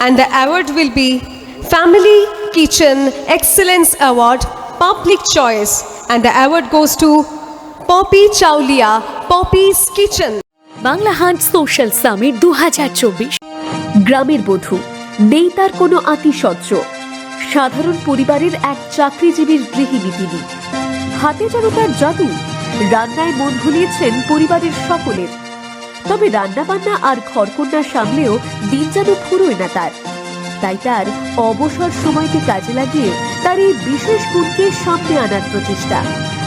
and the award will be Family Kitchen Excellence Award, Public Choice, and the award goes to Poppy Chaulia, Poppy's Kitchen. Bangla hunt social summit 2024। গ্রামের বধূ, নেই তার কোনো আতিশয্য, সাধারণ পরিবারের এক চাকরিজীবীর গৃহিণী তিনি। হাতে যেন তার জাদু, রান্নায় মন ভুলিয়েছেন পরিবারের সকলের। তবে রান্নাবান্না আর ঘরকন্যা সামলেও দিন যেন ফুরোয় না তার। তাই তার অবসর সময়কে কাজে লাগিয়ে তার এই বিশেষ গুণকে সামনে আনার প্রচেষ্টা।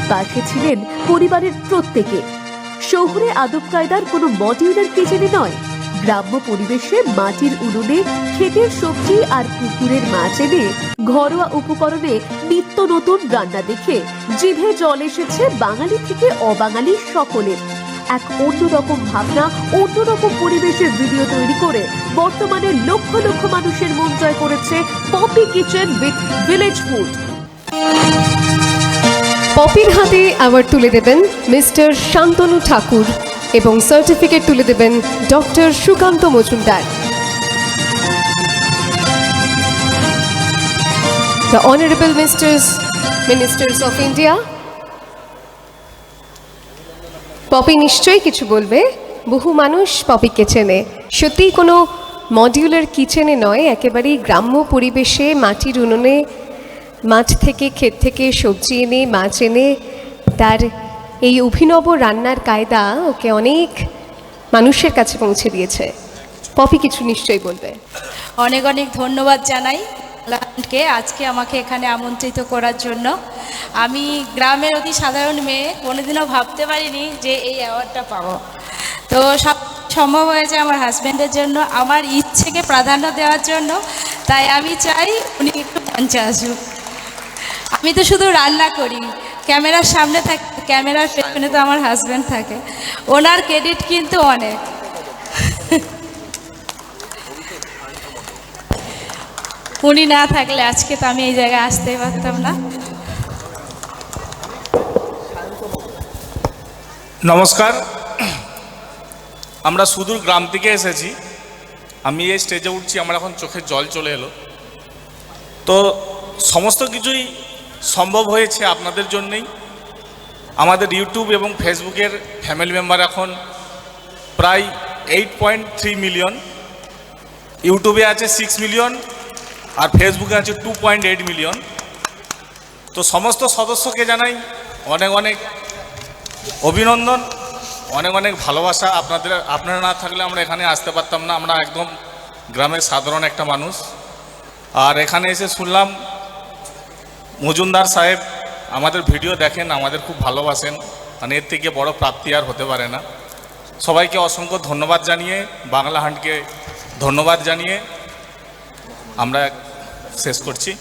পাশে ছিলেন পরিবারের প্রত্যেকে। শহুরে আদব কায়দার কোনো মডিউলার কিচেনে নয়, গ্রাম্য পরিবেশে মাটির উনুনে ক্ষেতের সবজি আর পুকুরের মাছ এনে ঘরোয়া উপকরণে নিত্য নতুন রান্না দেখে জিভে জল এসেছে বাঙালি থেকে অবাঙালি সকলের। এক অন্যরকম ভাবনা, অন্যরকম পরিবেশের ভিডিও তৈরি করে বর্তমানে লক্ষ লক্ষ মানুষের মন জয় করেছে Poppy kitchen with village food. পপির হাতে অ্যাওয়ার্ড তুলে দেবেন মিস্টার শান্তনু ঠাকুর এবং সার্টিফিকেট তুলে দেবেন doctor Sukanta Majumdar. The Honorable Ministers of India. Popy নিশ্চয়ই কিছু বলবে। বহু মানুষ পপিকে চেনে। সত্যিই কোনো মডিউলার কিচেনে নয়, একেবারেই গ্রাম্য পরিবেশে মাটির উনুনে মাঠ থেকে ক্ষেত থেকে সবজি এনে মাছ এনে তার এই অভিনব রান্নার কায়দা ওকে অনেক মানুষের কাছে পৌঁছে দিয়েছে। পপি কিছু নিশ্চয়ই বলবে। অনেক অনেক ধন্যবাদ জানাই কে আজকে আমাকে এখানে আমন্ত্রিত করার জন্য। আমি গ্রামের অতি সাধারণ মেয়ে, কোনোদিনও ভাবতে পারিনি যে এই অ্যাওয়ার্ডটা পাবো। তো সব সম্ভব হয়েছে আমার হাজব্যান্ডের জন্য, আমার ইচ্ছেকে প্রাধান্য দেওয়ার জন্য। তাই আমি চাই উনি একটু মঞ্চে আসুক। আমি তো শুধু রান্না করি, ক্যামেরার সামনে থাকি, ক্যামেরার পেছনে তো আমার হাজব্যান্ড থাকে। ওনার ক্রেডিট কিন্তু অনেক। উনি না থাকলে আজকে তো আমি এই জায়গায় আসতেই পারতাম না। নমস্কার, আমরা সুদূর গ্রাম থেকে এসেছি। আমি এই স্টেজে উঠছি, আমার এখন চোখে জল চলে এলো। তো সমস্ত কিছুই সম্ভব হয়েছে আপনাদের জন্যেই। আমাদের ইউটিউব এবং ফেসবুকের ফ্যামিলি মেম্বার এখন প্রায় 8.3 মিলিয়ন, ইউটিউবে আছে 6 মিলিয়ন আর ফেসবুকে আছে 2.8 মিলিয়ন। তো সমস্ত সদস্যকে জানাই অনেক অনেক অভিনন্দন, অনেক অনেক ভালোবাসা। আপনারা না থাকলে আমরা এখানে আসতে পারতাম না। আমরা একদম গ্রামের সাধারণ একটা মানুষ। আর এখানে এসে শুনলাম মজুমদার সাহেব আমাদের ভিডিও দেখেন, আমাদের খুব ভালোবাসেন। মানে এর থেকে বড় প্রাপ্তি আর হতে পারে না। সবাইকে অসংখ্য ধন্যবাদ জানিয়ে, বাংলা হান্টকে ধন্যবাদ জানিয়ে আমরা শেষ করছি।